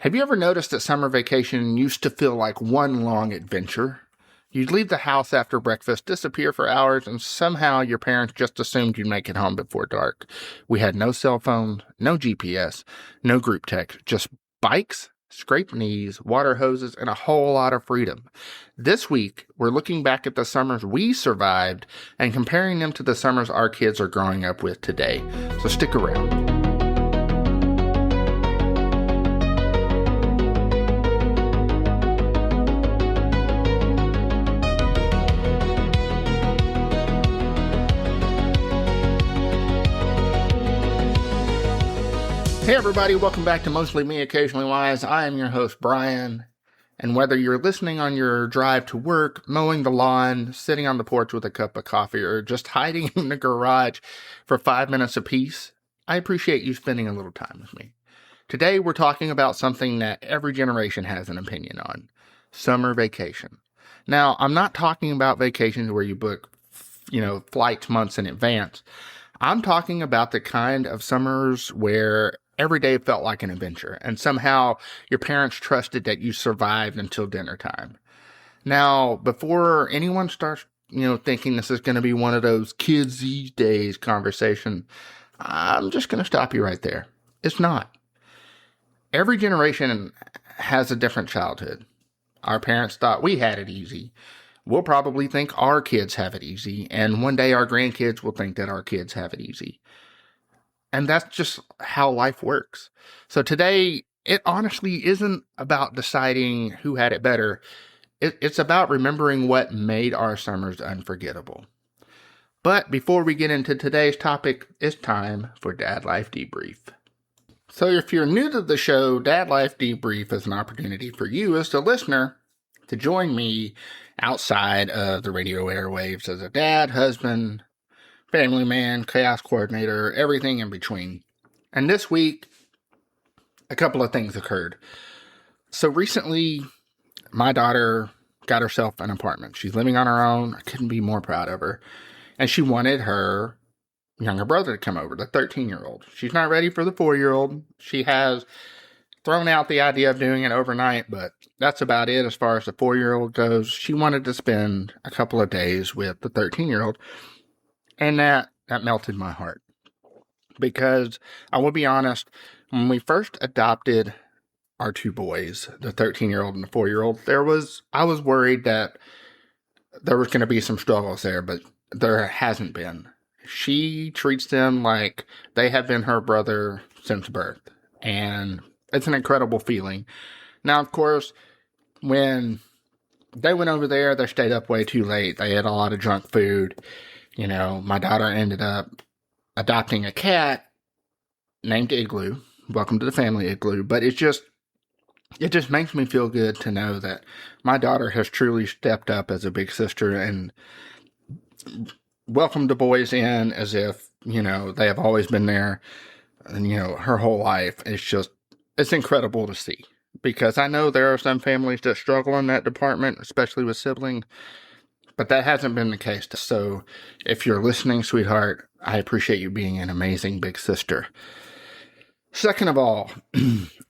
Have you ever noticed that summer vacation used to feel like one long adventure? You'd leave the house after breakfast, disappear for hours, and somehow your parents just assumed you'd make it home before dark. We had no cell phone, no GPS, no group text, just bikes, scraped knees, water hoses, and a whole lot of freedom. This week, we're looking back at the summers we survived and comparing them to the summers our kids are growing up with today. So stick around. Hey everybody, welcome back to Mostly Me, Occasionally Wise. I am your host, Brian, and whether you're listening on your drive to work, mowing the lawn, sitting on the porch with a cup of coffee, or just hiding in the garage for 5 minutes apiece, I appreciate you spending a little time with me. Today we're talking about something that every generation has an opinion on, summer vacation. Now, I'm not talking about vacations where you book, flights months in advance. I'm talking about the kind of summers where every day felt like an adventure, and somehow your parents trusted that you survived until dinner time. Now, before anyone starts, thinking this is going to be one of those kids these days conversation, I'm just going to stop you right there. It's not. Every generation has a different childhood. Our parents thought we had it easy. We'll probably think our kids have it easy, and one day our grandkids will think that our kids have it easy. And that's just how life works. So today, it honestly isn't about deciding who had it better. It's about remembering what made our summers unforgettable. But before we get into today's topic, it's time for Dad Life Debrief. So if you're new to the show, Dad Life Debrief is an opportunity for you as the listener to join me outside of the radio airwaves as a dad, husband, family man, chaos coordinator, everything in between. And this week, a couple of things occurred. So recently, my daughter got herself an apartment. She's living on her own. I couldn't be more proud of her. And she wanted her younger brother to come over, the 13-year-old. She's not ready for the 4-year-old. She has thrown out the idea of doing it overnight, but that's about it as far as the 4-year-old goes. She wanted to spend a couple of days with the 13-year-old. And that melted my heart, because I will be honest, when we first adopted our two boys, the 13-year-old and the 4-year-old, I was worried that there was going to be some struggles there, but there hasn't been. She treats them like they have been her brother since birth, and it's an incredible feeling. Now, of course, when they went over there, they stayed up way too late. They ate a lot of junk food. My daughter ended up adopting a cat named Igloo. Welcome to the family, Igloo. But it just makes me feel good to know that my daughter has truly stepped up as a big sister and welcomed the boys in as if, they have always been there and, her whole life. It's incredible to see, because I know there are some families that struggle in that department, especially with siblings. But that hasn't been the case. So if you're listening, sweetheart, I appreciate you being an amazing big sister. Second of all,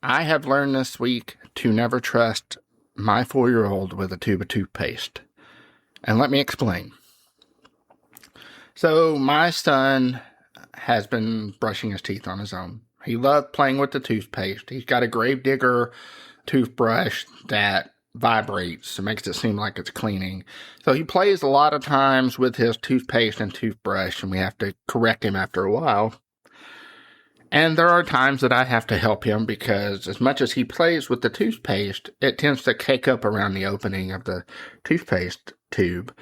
I have learned this week to never trust my 4-year-old with a tube of toothpaste. And let me explain. So my son has been brushing his teeth on his own. He loved playing with the toothpaste. He's got a Gravedigger toothbrush that vibrates. It makes it seem like it's cleaning. So he plays a lot of times with his toothpaste and toothbrush, and we have to correct him after a while. And there are times that I have to help him, because as much as he plays with the toothpaste, it tends to cake up around the opening of the toothpaste tube.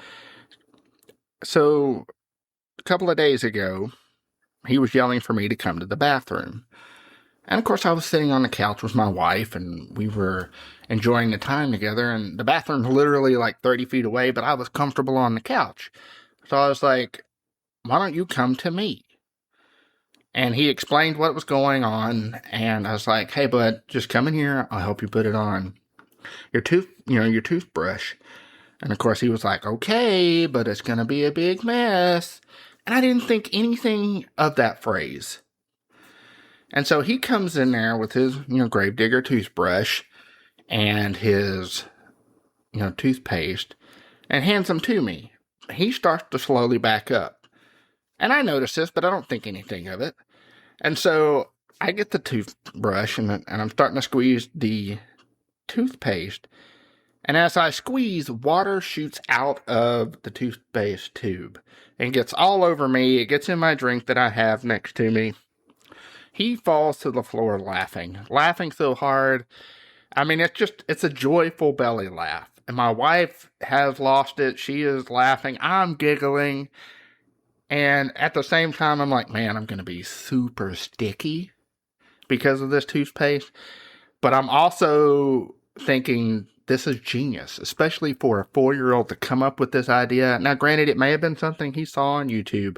So a couple of days ago, he was yelling for me to come to the bathroom. And of course, I was sitting on the couch with my wife, and we were enjoying the time together, and the bathroom's literally like 30 feet away, but I was comfortable on the couch. So I was like, why don't you come to me? And he explained what was going on, and I was like, hey, bud, just come in here. I'll help you put it on. Your toothbrush. And of course, he was like, okay, but it's going to be a big mess. And I didn't think anything of that phrase. And so he comes in there with his, Gravedigger toothbrush and his, toothpaste and hands them to me. He starts to slowly back up. And I notice this, but I don't think anything of it. And so I get the toothbrush and I'm starting to squeeze the toothpaste. And as I squeeze, water shoots out of the toothpaste tube and gets all over me. It gets in my drink that I have next to me. He falls to the floor laughing so hard. I mean, it's a joyful belly laugh. And my wife has lost it. She is laughing. I'm giggling. And at the same time, I'm like, man, I'm going to be super sticky because of this toothpaste. But I'm also thinking this is genius, especially for a 4-year-old to come up with this idea. Now, granted, it may have been something he saw on YouTube,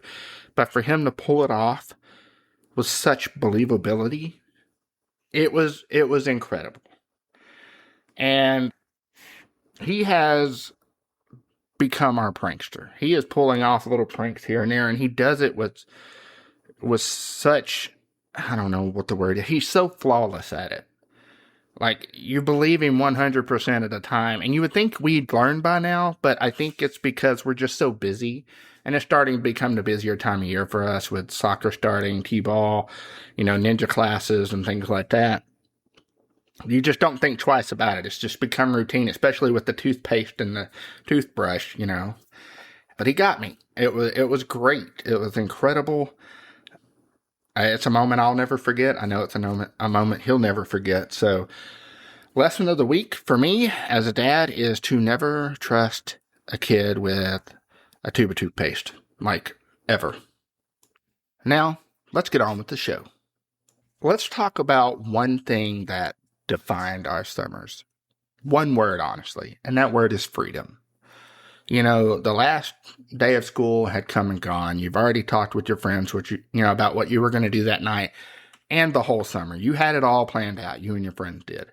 but for him to pull it off with such believability, it was incredible. And he has become our prankster. He is pulling off little pranks here and there, and he does it with such, I don't know what the word is. He's so flawless at it. Like, you believe him 100% of the time, and you would think we'd learn by now, but I think it's because we're just so busy. And it's starting to become the busier time of year for us with soccer starting, t-ball, ninja classes and things like that. You just don't think twice about it. It's just become routine, especially with the toothpaste and the toothbrush, But he got me. It was great. It was incredible. It's a moment I'll never forget. I know it's a moment he'll never forget. So, lesson of the week for me as a dad is to never trust a kid with a tube of toothpaste, like, ever. Now, let's get on with the show. Let's talk about one thing that defined our summers. One word, honestly, and that word is freedom. The last day of school had come and gone. You've already talked with your friends about what you were going to do that night and the whole summer. You had it all planned out. You and your friends did.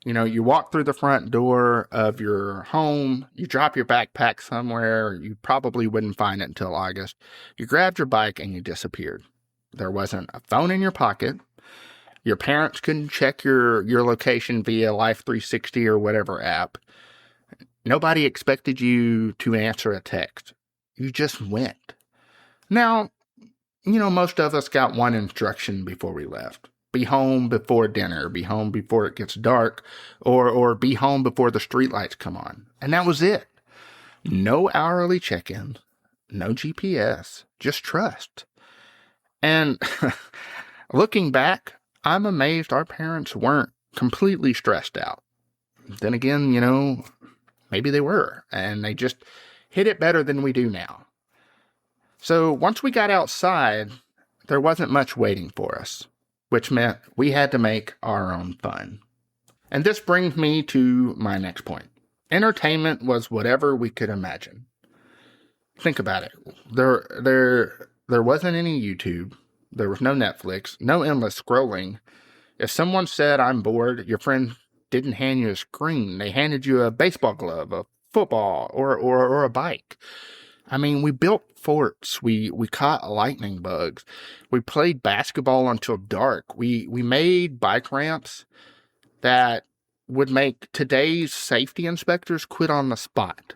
You walk through the front door of your home, you drop your backpack somewhere, you probably wouldn't find it until August. You grabbed your bike and you disappeared. There wasn't a phone in your pocket. Your parents couldn't check your location via Life 360 or whatever app. Nobody expected you to answer a text. You just went. Now, most of us got one instruction before we left. Be home before dinner, be home before it gets dark, or be home before the streetlights come on. And that was it. No hourly check-in, no GPS, just trust. And looking back, I'm amazed our parents weren't completely stressed out. Then again, maybe they were, and they just hit it better than we do now. So once we got outside, there wasn't much waiting for us, which meant we had to make our own fun. And this brings me to my next point. Entertainment was whatever we could imagine. Think about it. There wasn't any YouTube. There was no Netflix, no endless scrolling. If someone said, I'm bored, your friend didn't hand you a screen. They handed you a baseball glove, a football, or a bike. I mean, we built forts. We caught lightning bugs. We played basketball until dark. We made bike ramps that would make today's safety inspectors quit on the spot.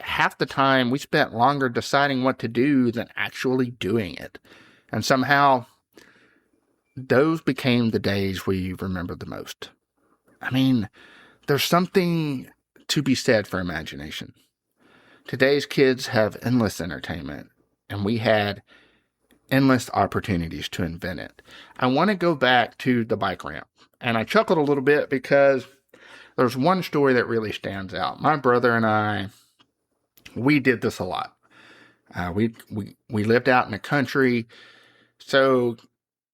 Half the time, we spent longer deciding what to do than actually doing it. And somehow, those became the days we remember the most. I mean, there's something to be said for imagination. Today's kids have endless entertainment, and we had endless opportunities to invent it. I want to go back to the bike ramp, and I chuckled a little bit because there's one story that really stands out. My brother and I, we did this a lot. We lived out in the country, so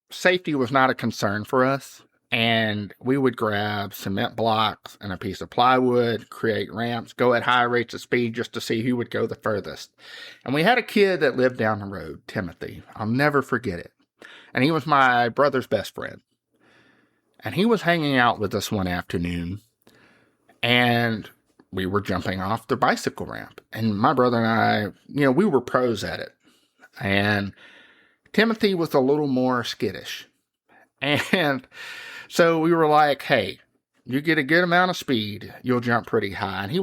safety was not a concern for us. And we would grab cement blocks and a piece of plywood, create ramps, go at high rates of speed just to see who would go the furthest. And we had a kid that lived down the road, Timothy. I'll never forget it. And he was my brother's best friend. And he was hanging out with us one afternoon. And we were jumping off the bicycle ramp. And my brother and I, we were pros at it. And Timothy was a little more skittish. And so we were like, hey, you get a good amount of speed, you'll jump pretty high. And he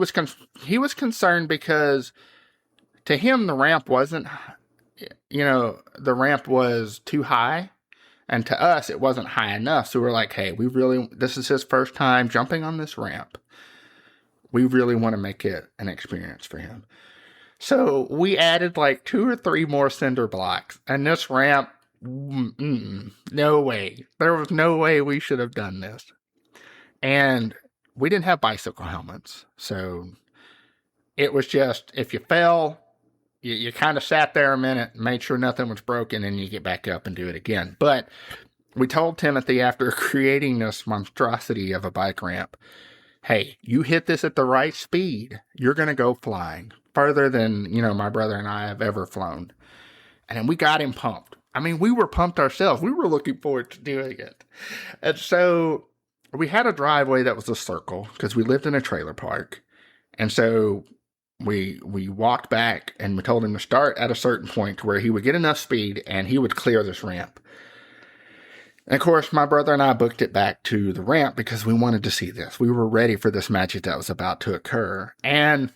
was concerned because to him, the ramp wasn't, the ramp was too high. And to us, it wasn't high enough. So we're like, hey, this is his first time jumping on this ramp. We really want to make it an experience for him. So we added like 2 or 3 more cinder blocks. And this ramp, no way. There was no way we should have done this. And we didn't have bicycle helmets. So it was just, if you fell, you kind of sat there a minute, made sure nothing was broken, and you get back up and do it again. But we told Timothy, after creating this monstrosity of a bike ramp, hey, you hit this at the right speed, you're going to go flying further than, my brother and I have ever flown. And then we got him pumped. I mean, we were pumped ourselves. We were looking forward to doing it. And so we had a driveway that was a circle because we lived in a trailer park. And so we walked back and we told him to start at a certain point to where he would get enough speed and he would clear this ramp. And of course, my brother and I booked it back to the ramp because we wanted to see this. We were ready for this magic that was about to occur. And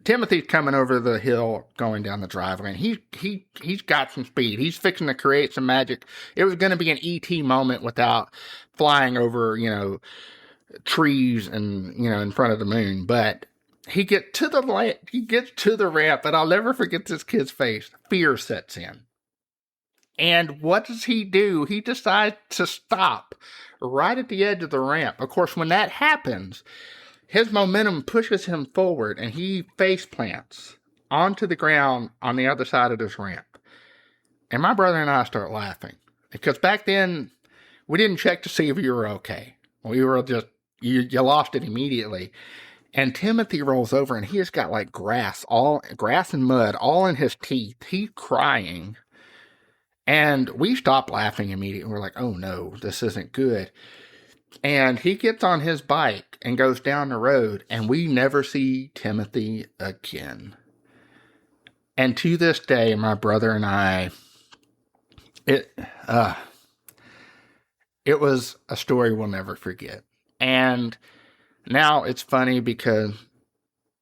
Timothy's coming over the hill going down the driveway, and he's got some speed. He's fixing to create some magic. It was going to be an ET moment without flying over, trees and, in front of the moon. But he gets to the ramp, and I'll never forget this kid's face. Fear sets in. And what does he do? He decides to stop right at the edge of the ramp. Of course, when that happens, his momentum pushes him forward, and he face plants onto the ground on the other side of this ramp. And my brother and I start laughing. Because back then, we didn't check to see if you were okay. We were just, you lost it immediately. And Timothy rolls over, and he has got like grass and mud all in his teeth. He's crying. And we stopped laughing immediately. We're like, oh no, this isn't good. And he gets on his bike and goes down the road, and we never see Timothy again. And to this day, my brother and I, it was a story we'll never forget. And now it's funny because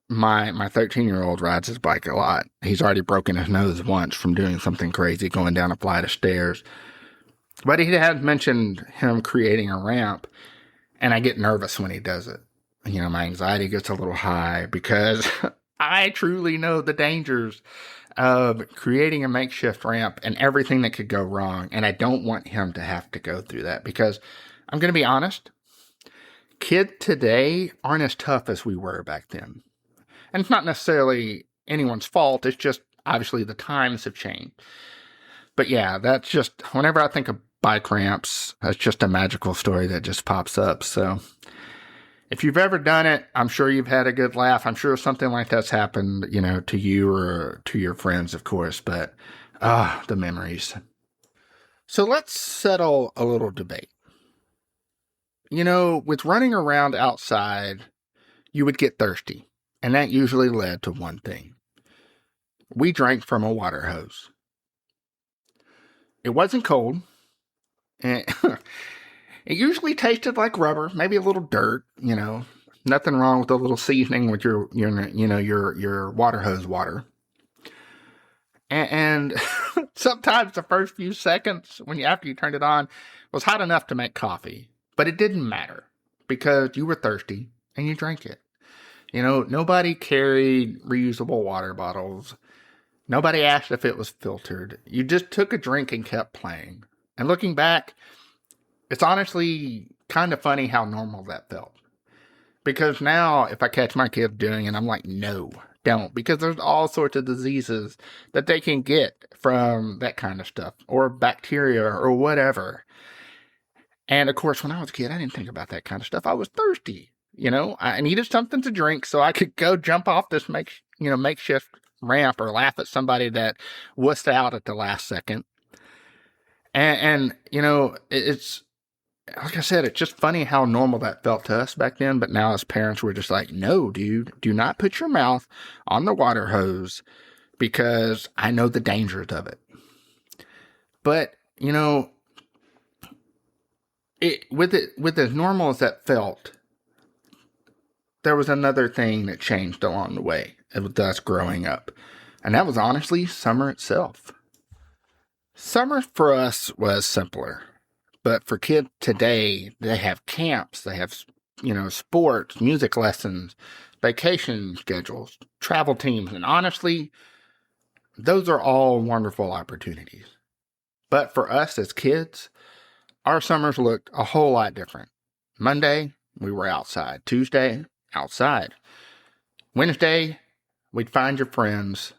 my 13-year-old rides his bike a lot. He's already broken his nose once from doing something crazy, going down a flight of stairs. But he had mentioned him creating a ramp, and I get nervous when he does it. My anxiety gets a little high because I truly know the dangers of creating a makeshift ramp and everything that could go wrong. And I don't want him to have to go through that because I'm going to be honest, kids today aren't as tough as we were back then. And it's not necessarily anyone's fault. It's just obviously the times have changed. But yeah, that's just, whenever I think of bike ramps, that's just a magical story that just pops up. So if you've ever done it, I'm sure you've had a good laugh. I'm sure something like that's happened, to you or to your friends, of course. But, the memories. So let's settle a little debate. With running around outside, you would get thirsty. And that usually led to one thing. We drank from a water hose. It wasn't cold. And it usually tasted like rubber, maybe a little dirt, Nothing wrong with a little seasoning with your water hose water. And sometimes the first few seconds after you turned it on was hot enough to make coffee. But it didn't matter because you were thirsty and you drank it. Nobody carried reusable water bottles. Nobody asked if it was filtered. You just took a drink and kept playing. And looking back, it's honestly kind of funny how normal that felt. Because now, if I catch my kids doing it, I'm like, no, don't. Because there's all sorts of diseases that they can get from that kind of stuff. Or bacteria or whatever. And of course, when I was a kid, I didn't think about that kind of stuff. I was thirsty. I needed something to drink so I could go jump off this makeshift ramp or laugh at somebody that wussed out at the last second. And it's, like I said, it's just funny how normal that felt to us back then. But now as parents, we're just like, no, dude, do not put your mouth on the water hose because I know the dangers of it. But, with as normal as that felt, there was another thing that changed along the way with us growing up. And that was honestly summer itself. Summer for us was simpler. But for kids today, they have camps, they have, sports, music lessons, vacation schedules, travel teams. And honestly, those are all wonderful opportunities. But for us as kids, our summers looked a whole lot different. Monday, we were outside. Tuesday, outside. Wednesday, we'd find your friends,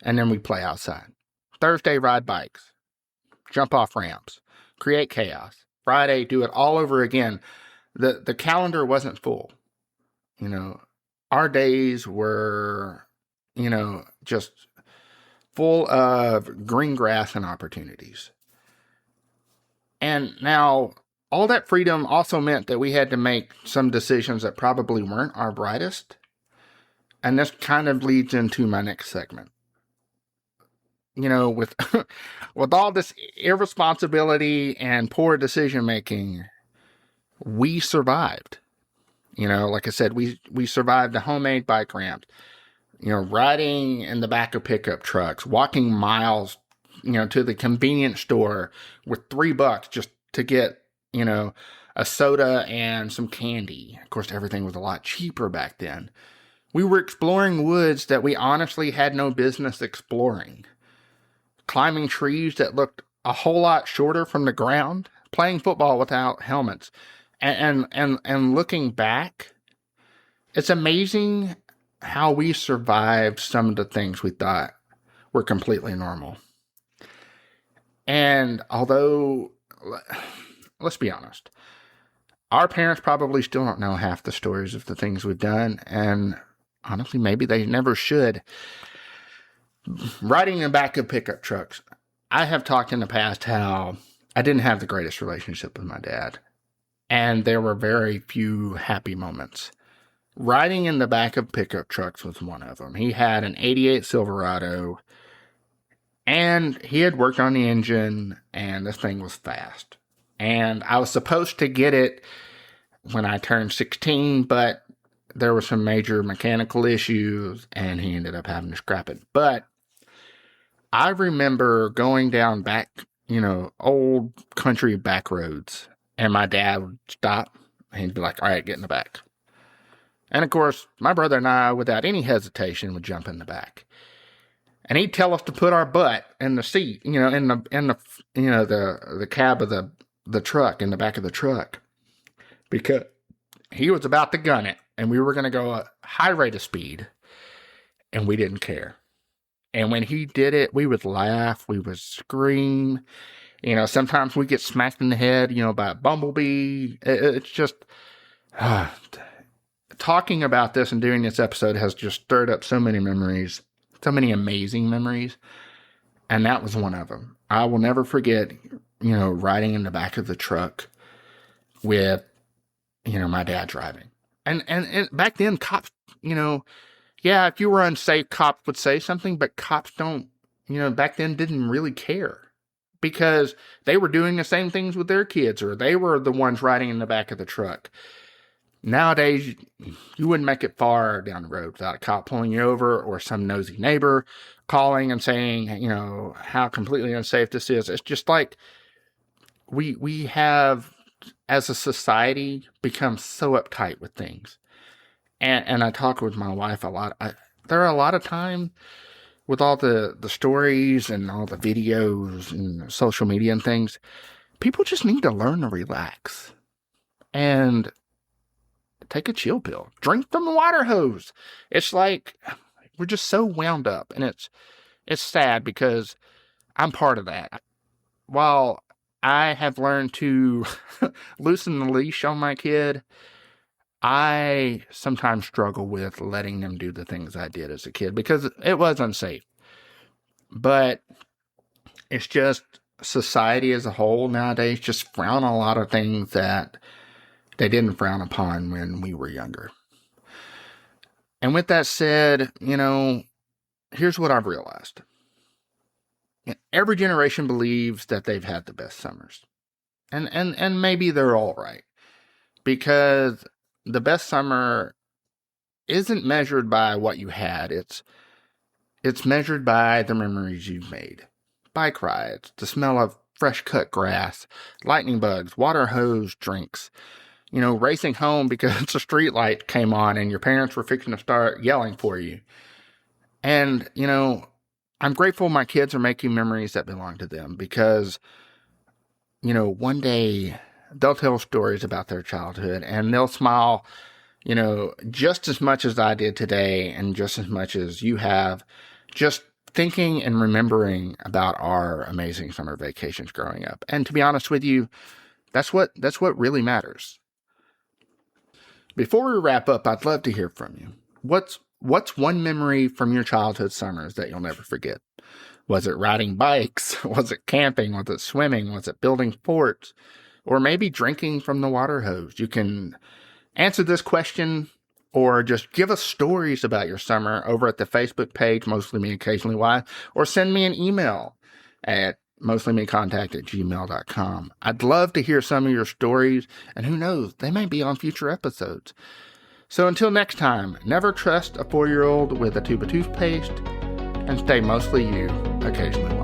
and then we'd play outside. Thursday, ride bikes, jump off ramps, create chaos. Friday, do it all over again. The calendar wasn't full. Our days were, just full of green grass and opportunities. And now, all that freedom also meant that we had to make some decisions that probably weren't our brightest. And this kind of leads into my next segment. With with all this irresponsibility and poor decision making, we survived. Like I said, we survived the homemade bike ramps, riding in the back of pickup trucks, walking miles, to the convenience store with $3 just to get, a soda and some candy. Of course, everything was a lot cheaper back then. We were exploring woods that we honestly had no business exploring. Climbing trees that looked a whole lot shorter from the ground, playing football without helmets. And looking back, it's amazing how we survived some of the things we thought were completely normal. And although, let's be honest, our parents probably still don't know half the stories of the things we've done, and honestly, maybe they never should. Riding in the back of pickup trucks. I have talked in the past how I didn't have the greatest relationship with my dad, and there were very few happy moments. Riding in the back of pickup trucks was one of them. He had an 88 Silverado, and he had worked on the engine, and this thing was fast. And I was supposed to get it when I turned 16, but there were some major mechanical issues, and he ended up having to scrap it. But I remember going down back, old country back roads, and my dad would stop, and he'd be like, all right, get in the back. And of course, my brother and I, without any hesitation, would jump in the back. And he'd tell us to put our butt in the seat, in the cab of the truck, in the back of the truck, because he was about to gun it, and we were going to go a high rate of speed, and we didn't care. And when he did it, we would laugh, we would scream. Sometimes we get smacked in the head, by a bumblebee. It's just, talking about this and doing this episode has just stirred up so many memories, so many amazing memories. And that was one of them. I will never forget, riding in the back of the truck with, my dad driving. And back then, cops, yeah, if you were unsafe, cops would say something, but cops don't, back then didn't really care because they were doing the same things with their kids, or they were the ones riding in the back of the truck. Nowadays, you wouldn't make it far down the road without a cop pulling you over or some nosy neighbor calling and saying, how completely unsafe this is. It's just like we have, as a society, become so uptight with things. And I talk with my wife a lot. There are a lot of times with all the stories and all the videos and social media and things, people just need to learn to relax and take a chill pill. Drink from the water hose. It's like we're just so wound up, and it's sad because I'm part of that. While I have learned to loosen the leash on my kid, I sometimes struggle with letting them do the things I did as a kid because it was unsafe. But it's just society as a whole nowadays just frown on a lot of things that they didn't frown upon when we were younger. And with that said, here's what I've realized. Every generation believes that they've had the best summers. And maybe they're all right, because the best summer isn't measured by what you had. It's measured by the memories you've made. Bike rides, the smell of fresh cut grass, lightning bugs, water hose drinks, racing home because the street light came on and your parents were fixing to start yelling for you. And, I'm grateful my kids are making memories that belong to them, because, one day they'll tell stories about their childhood and they'll smile, just as much as I did today and just as much as you have, just thinking and remembering about our amazing summer vacations growing up. And to be honest with you, that's what really matters. Before we wrap up, I'd love to hear from you. What's one memory from your childhood summers that you'll never forget? Was it riding bikes? Was it camping? Was it swimming? Was it building forts? Or maybe drinking from the water hose? You can answer this question or just give us stories about your summer over at the Facebook page, Mostly Me Occasionally Why, or send me an email at mostlymecontact@gmail.com. I'd love to hear some of your stories, and who knows, they may be on future episodes. So until next time, never trust a 4-year-old with a tube of toothpaste, and stay mostly you, occasionally.